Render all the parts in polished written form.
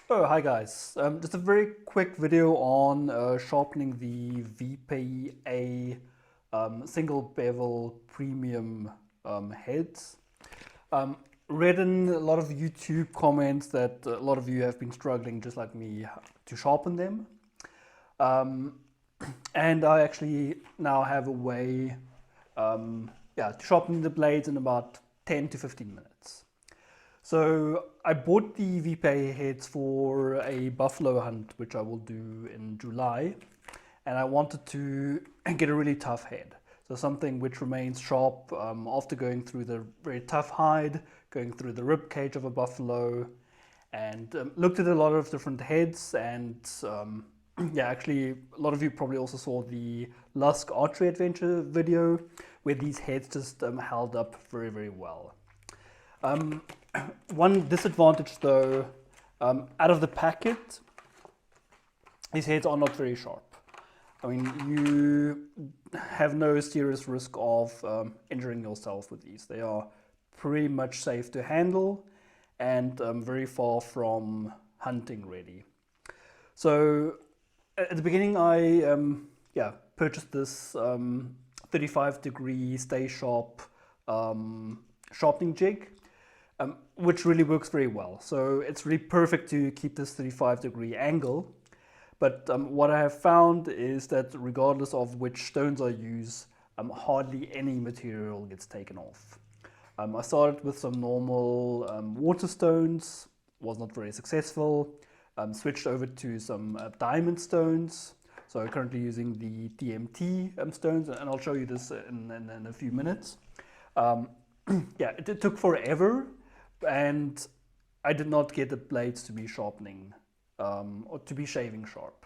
Oh, hi guys. Just a very quick video on sharpening the VPA single bevel premium heads. Read in a lot of YouTube comments that a lot of you have been struggling just like me to sharpen them. Um, and I actually now have a way to sharpen the blades in about 10 to 15 minutes. So I bought the VPA heads for a buffalo hunt, which I will do in July. And I wanted to get a really tough head. So something which remains sharp after going through the very tough hide, going through the rib cage of a buffalo, and looked at a lot of different heads. And yeah, actually, a lot of you probably also saw the Lusk Archery Adventure video, where these heads just held up very, very well. One disadvantage though, out of the packet, these heads are not very sharp. I mean, you have no serious risk of injuring yourself with these. They are pretty much safe to handle and very far from hunting ready. So at the beginning I purchased this 35-degree stay sharp sharpening jig. Which really works very well. So it's really perfect to keep this 35-degree angle. But what I have found is that regardless of which stones I use, hardly any material gets taken off. I started with some normal water stones, was not very successful. Switched over to some diamond stones. So I'm currently using the DMT stones, and I'll show you this in a few minutes. Yeah, it took forever, and I did not get the blades to be sharpening or to be shaving sharp.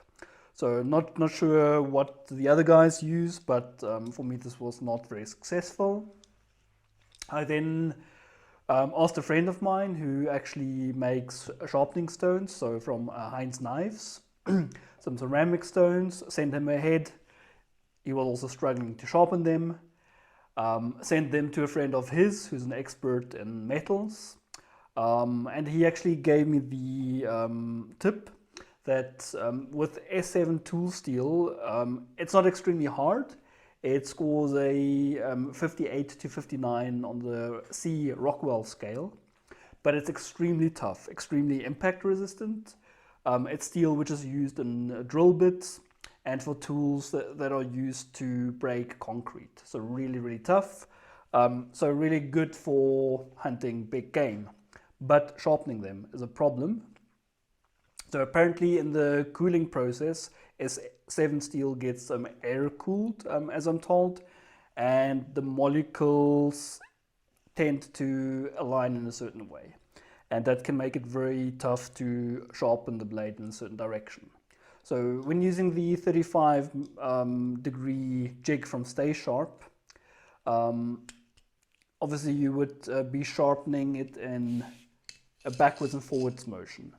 So not sure what the other guys use, but for me this was not very successful. I then asked a friend of mine who actually makes sharpening stones, so from Heinz Knives, some ceramic stones, sent him a head. He was also struggling to sharpen them. Sent them to a friend of his who's an expert in metals. And he actually gave me the tip that with S7 tool steel, it's not extremely hard. It scores a 58 to 59 on the C Rockwell scale, but it's extremely tough, extremely impact resistant. It's steel which is used in drill bits and for tools that are used to break concrete. So really, really tough. So really good for hunting big game. But sharpening them is a problem. So apparently in the cooling process, S7 steel gets air cooled, as I'm told, and the molecules tend to align in a certain way. And that can make it very tough to sharpen the blade in a certain direction. So when using the 35 degree jig from Stay Sharp, obviously you would be sharpening it in a backwards and forwards motion.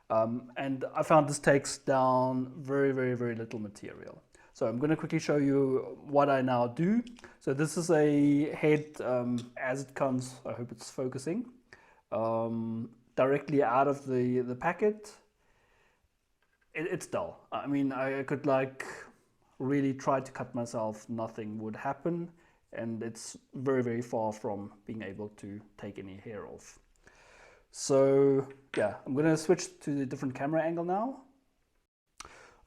And I found this takes down very, very, very little material. So I'm going to quickly show you what I now do. So this is a head as it comes. I hope it's focusing. Directly out of the packet. It's dull. I mean, I could like really try to cut myself, nothing would happen, and it's very, very far from being able to take any hair off. So yeah, I'm gonna switch to the different camera angle now.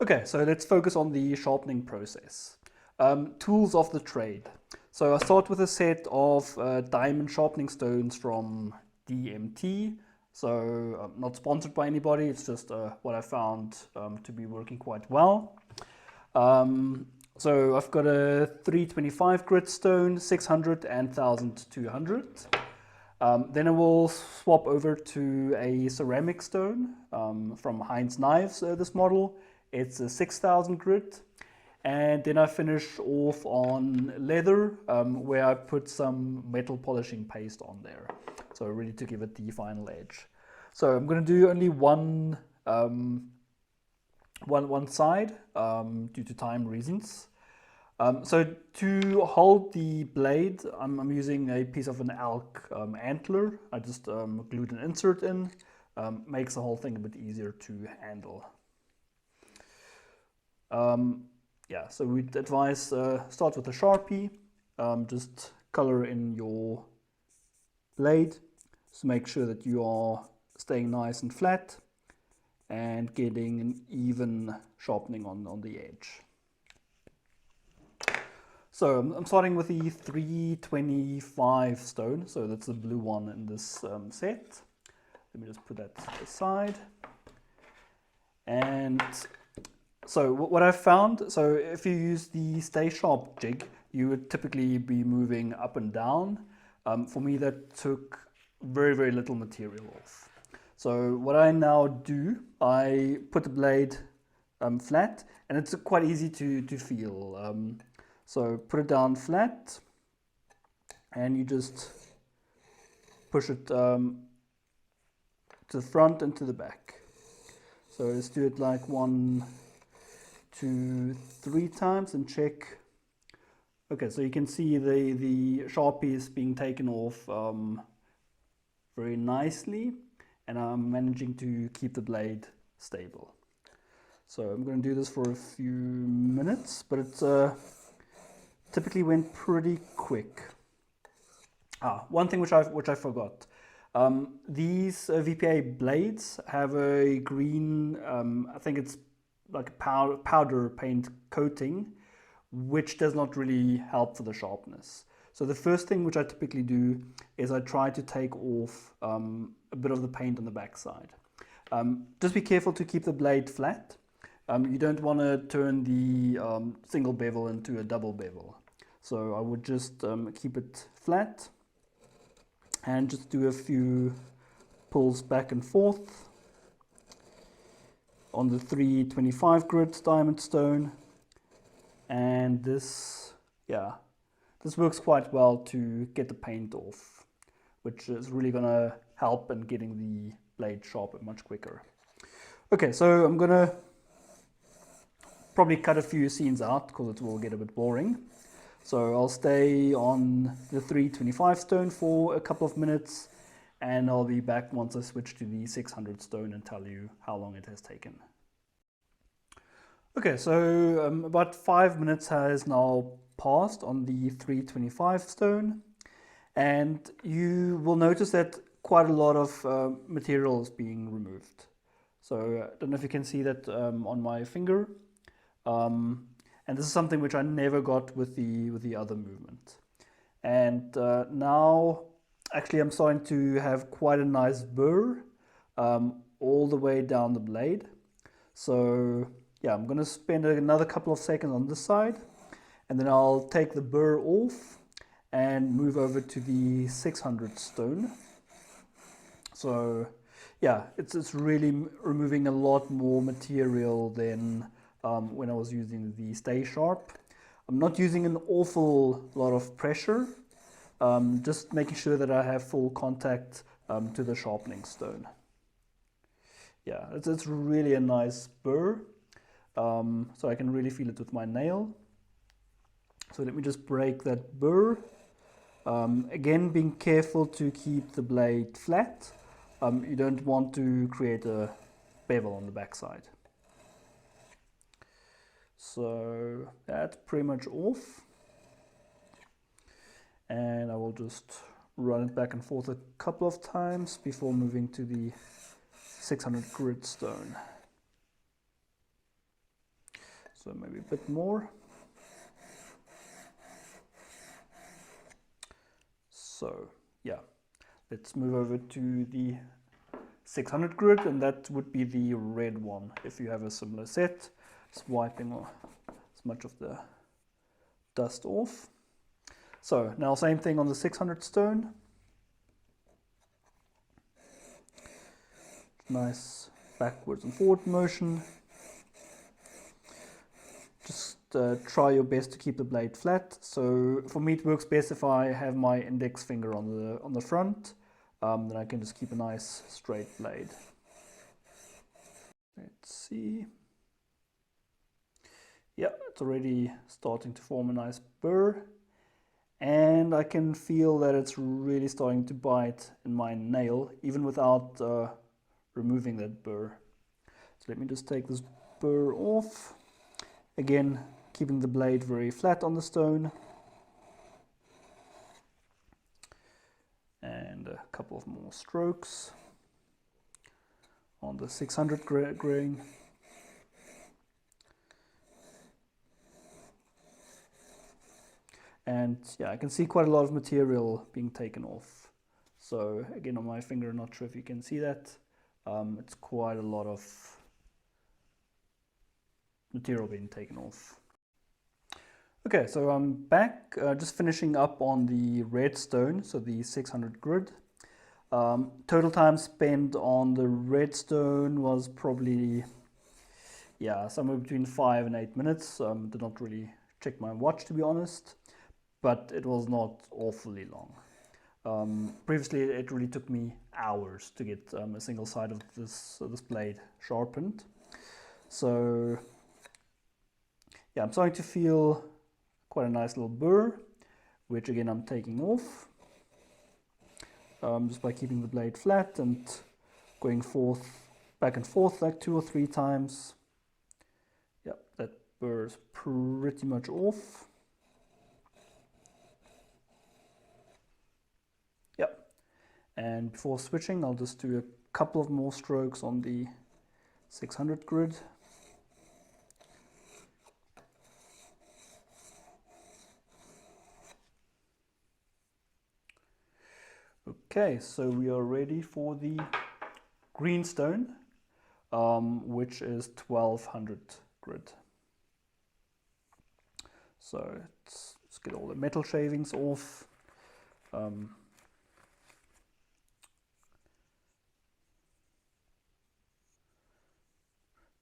Okay, so let's focus on the sharpening process. Tools of the trade. So I start with a set of diamond sharpening stones from DMT. So not sponsored by anybody, it's just what I found to be working quite well. So I've got a 325 grit stone, 600 and 1200. Then I will swap over to a ceramic stone from Heinz Knives, this model. It's a 6000 grit. And then I finish off on leather, where I put some metal polishing paste on there. So really to give it the final edge. So I'm going to do only one side due to time reasons. So to hold the blade, I'm using a piece of an elk antler. I just glued an insert in. makes the whole thing a bit easier to handle. Yeah, so we'd advise start with a Sharpie, just color in your blade, so make sure that you are staying nice and flat and getting an even sharpening on the edge. So I'm starting with the 325 stone, so that's the blue one in this set. Let me just put that aside. And so what I've found, so if you use the Stay Sharp jig, you would typically be moving up and down. For me, that took very, very little material off. So what I now do, I put the blade flat, and it's quite easy to feel. So put it down flat, and you just push it to the front and to the back. So let's do it like 1, 2, 3 times and check. Okay, so you can see the Sharpie is being taken off very nicely, and I'm managing to keep the blade stable. So I'm going to do this for a few minutes, but it's typically went pretty quick. One thing which I forgot. These VPA blades have a green, I think it's like a powder paint coating, which does not really help for the sharpness. So the first thing which I typically do is I try to take off a bit of the paint on the backside. Just be careful to keep the blade flat. You don't want to turn the single bevel into a double bevel. So I would just keep it flat and just do a few pulls back and forth on the 325 grit diamond stone. And this, yeah, this works quite well to get the paint off, which is really going to help in getting the blade sharper much quicker. Okay, so I'm going to probably cut a few scenes out because it will get a bit boring. So I'll stay on the 325 stone for a couple of minutes, and I'll be back once I switch to the 600 stone and tell you how long it has taken. Okay, so about 5 minutes has now passed on the 325 stone, and you will notice that quite a lot of material is being removed. So I don't know if you can see that on my finger. And this is something which I never got with the other movement. And now, actually, I'm starting to have quite a nice burr all the way down the blade. So yeah, I'm going to spend another couple of seconds on this side, and then I'll take the burr off and move over to the 600 stone. So yeah, it's really removing a lot more material than when I was using the Stay Sharp. I'm not using an awful lot of pressure, just making sure that I have full contact to the sharpening stone. Yeah, it's really a nice burr, so I can really feel it with my nail. So let me just break that burr. Again, being careful to keep the blade flat. You don't want to create a bevel on the backside. So that's pretty much off, and I will just run it back and forth a couple of times before moving to the 600 grit stone. So maybe a bit more. So yeah, let's move over to the 600 grit, and that would be the red one if you have a similar set. Just wiping as much of the dust off. So now same thing on the 600 stone. Nice backwards and forward motion. Just try your best to keep the blade flat. So for me it works best if I have my index finger on the front. Then I can just keep a nice straight blade. Let's see. Yeah, it's already starting to form a nice burr, and I can feel that it's really starting to bite in my nail, even without removing that burr. So let me just take this burr off. Again, keeping the blade very flat on the stone. And a couple of more strokes on the 600 grain. And yeah, I can see quite a lot of material being taken off. So again, on my finger, not sure if you can see that. It's quite a lot of material being taken off. Okay, so I'm back, just finishing up on the redstone, so the 600 grid. Total time spent on the redstone was probably, yeah, somewhere between 5 and 8 minutes. Did not really check my watch, to be honest, but it was not awfully long. Previously, it really took me hours to get a single side of this blade sharpened. So yeah, I'm starting to feel quite a nice little burr, which again I'm taking off just by keeping the blade flat and going back and forth like 2 or 3 times. Yep, that burr is pretty much off. Yep, and before switching, I'll just do a couple of more strokes on the 600 grid. Okay, so we are ready for the greenstone, which is 1200 grid. So let's get all the metal shavings off.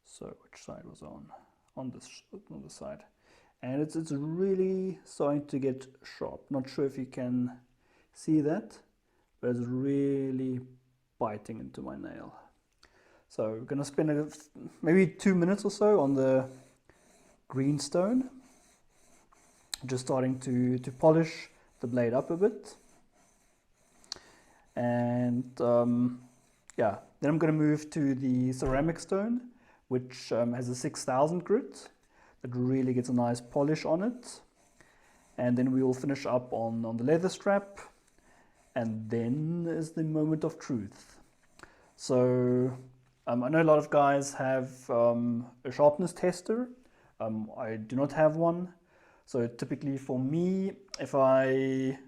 So which side was on? On this other side. And it's really starting to get sharp. Not sure if you can see that, but it's really biting into my nail. So we're going to spend maybe 2 minutes or so on the greenstone, just starting to polish the blade up a bit. And yeah, then I'm going to move to the ceramic stone, which has a 6000 grit that really gets a nice polish on it. And then we will finish up on the leather strap. And then is the moment of truth. So I know a lot of guys have a sharpness tester. I do not have one. So typically for me, if I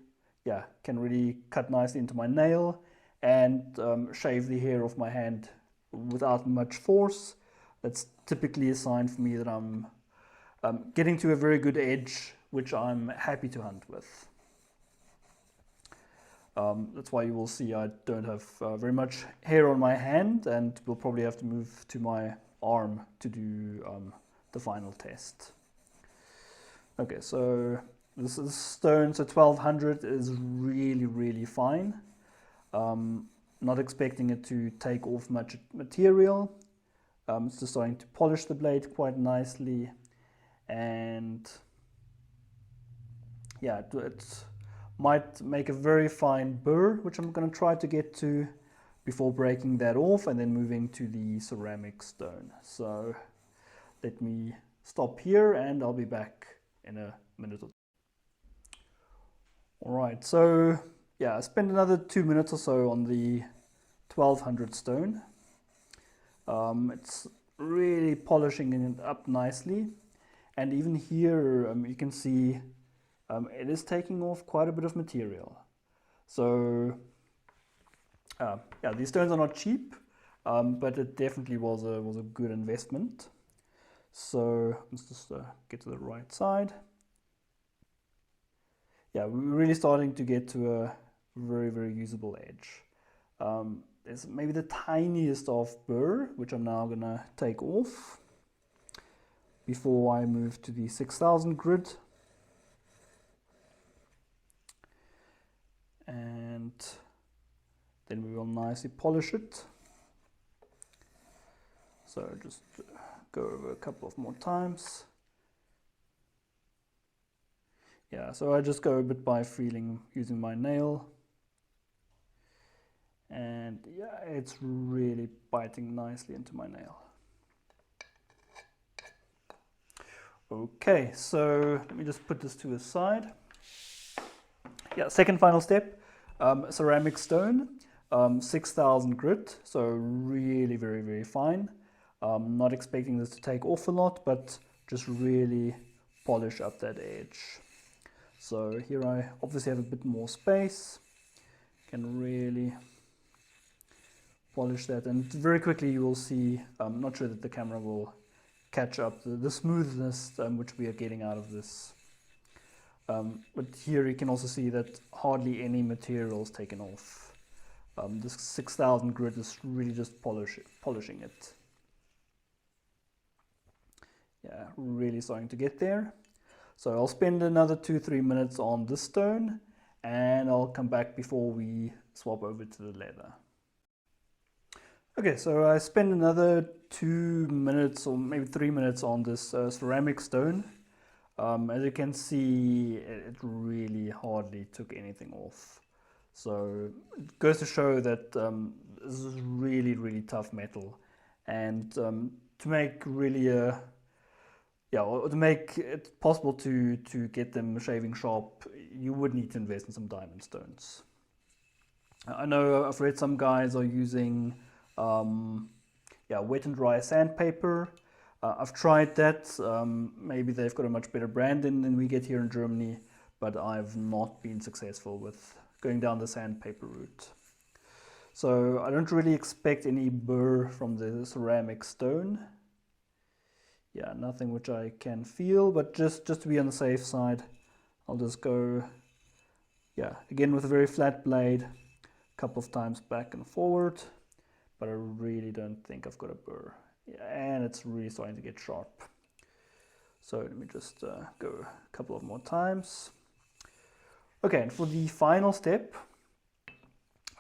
can really cut nicely into my nail and shave the hair off my hand without much force, that's typically a sign for me that I'm getting to a very good edge, which I'm happy to hunt with. That's why you will see I don't have very much hair on my hand, and we'll probably have to move to my arm to do the final test. Okay, so this is stone, so 1200 is really fine. Not expecting it to take off much material. It's just starting to polish the blade quite nicely, and yeah, it might make a very fine burr, which I'm going to try to get to before breaking that off and then moving to the ceramic stone. So let me stop here and I'll be back in a minute or two. Alright, so yeah, I spent another 2 minutes or so on the 1200 stone. It's really polishing it up nicely, and even here you can see it is taking off quite a bit of material. So yeah, these stones are not cheap, but it definitely was a good investment. So let's just get to the right side. Yeah, we're really starting to get to a very usable edge. There's maybe the tiniest of burr, which I'm now gonna take off before I move to the 6000 grid. And then we will nicely polish it. So just go over a couple of more times. Yeah, so I just go a bit by feeling, using my nail. And yeah, it's really biting nicely into my nail. Okay, so let me just put this to the side. Yeah, second final step, ceramic stone, 6000 grit, so really very fine. Not expecting this to take off a lot, but just really polish up that edge. So here I obviously have a bit more space, can really polish that, and very quickly you will see, I'm not sure that the camera will catch up the smoothness which we are getting out of this. But here you can also see that hardly any material is taken off. This 6000 grit is really just polishing it. Yeah, really starting to get there. So I'll spend another 2-3 minutes on this stone, and I'll come back before we swap over to the leather. Okay, so I spend another 2 minutes or maybe 3 minutes on this ceramic stone. As you can see, it really hardly took anything off. So it goes to show that this is really tough metal, and to make really to make it possible to get them shaving sharp, you would need to invest in some diamond stones. I know I've read some guys are using wet and dry sandpaper. I've tried that. Maybe they've got a much better brand than we get here in Germany, but I've not been successful with going down the sandpaper route. So I don't really expect any burr from the ceramic stone. Yeah, nothing which I can feel, but just to be on the safe side, I'll just go, again with a very flat blade, a couple of times back and forward, but I really don't think I've got a burr. Yeah, and it's really starting to get sharp. So let me just go a couple of more times. Okay, and for the final step,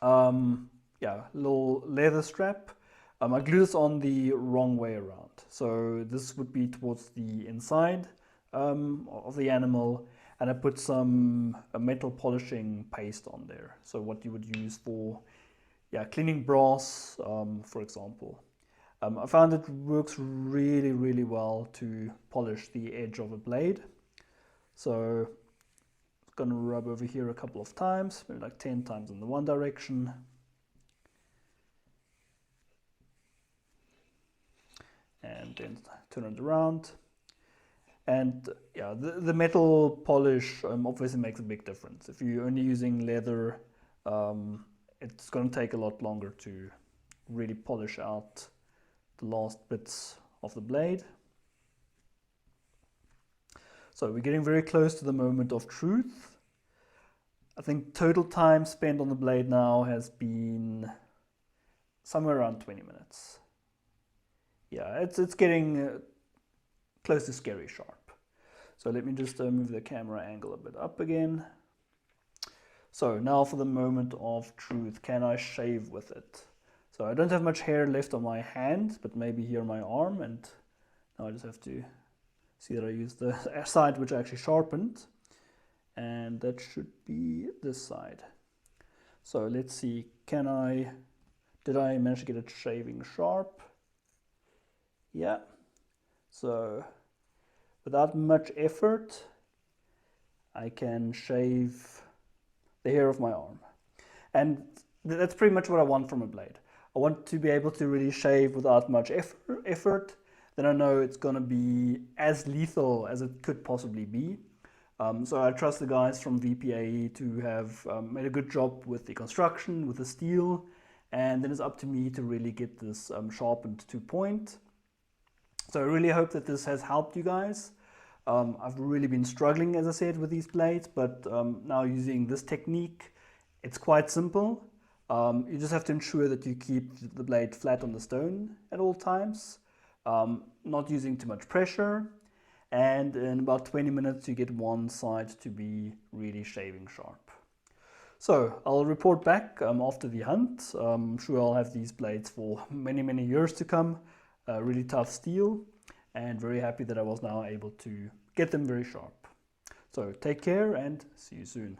little leather strap. I glue this on the wrong way around. So this would be towards the inside of the animal, and I put some metal polishing paste on there. So what you would use for cleaning brass, for example. I found it works really well to polish the edge of a blade. So I'm gonna rub over here a couple of times, maybe like 10 times in the one direction. And then turn it around. And yeah, the metal polish obviously makes a big difference. If you're only using leather, it's going to take a lot longer to really polish out the last bits of the blade. So we're getting very close to the moment of truth. I think total time spent on the blade now has been somewhere around 20 minutes. Yeah, it's getting close to scary sharp. So let me just move the camera angle a bit up again. So now for the moment of truth, can I shave with it? So I don't have much hair left on my hand, but maybe here on my arm, and now I just have to see that I use the side which I actually sharpened, and that should be this side. So let's see, did I manage to get it shaving sharp? Yeah, so without much effort, I can shave the hair of my arm. And that's pretty much what I want from a blade. I want to be able to really shave without much effort. Then I know it's going to be as lethal as it could possibly be. So I trust the guys from VPA to have made a good job with the construction, with the steel, and then it's up to me to really get this sharpened to point. So I really hope that this has helped you guys. I've really been struggling, as I said, with these blades, but now using this technique, it's quite simple. You just have to ensure that you keep the blade flat on the stone at all times, not using too much pressure, and in about 20 minutes you get one side to be really shaving sharp. So I'll report back after the hunt. I'm sure I'll have these blades for many years to come. Really tough steel, and very happy that I was now able to get them very sharp. So take care and see you soon.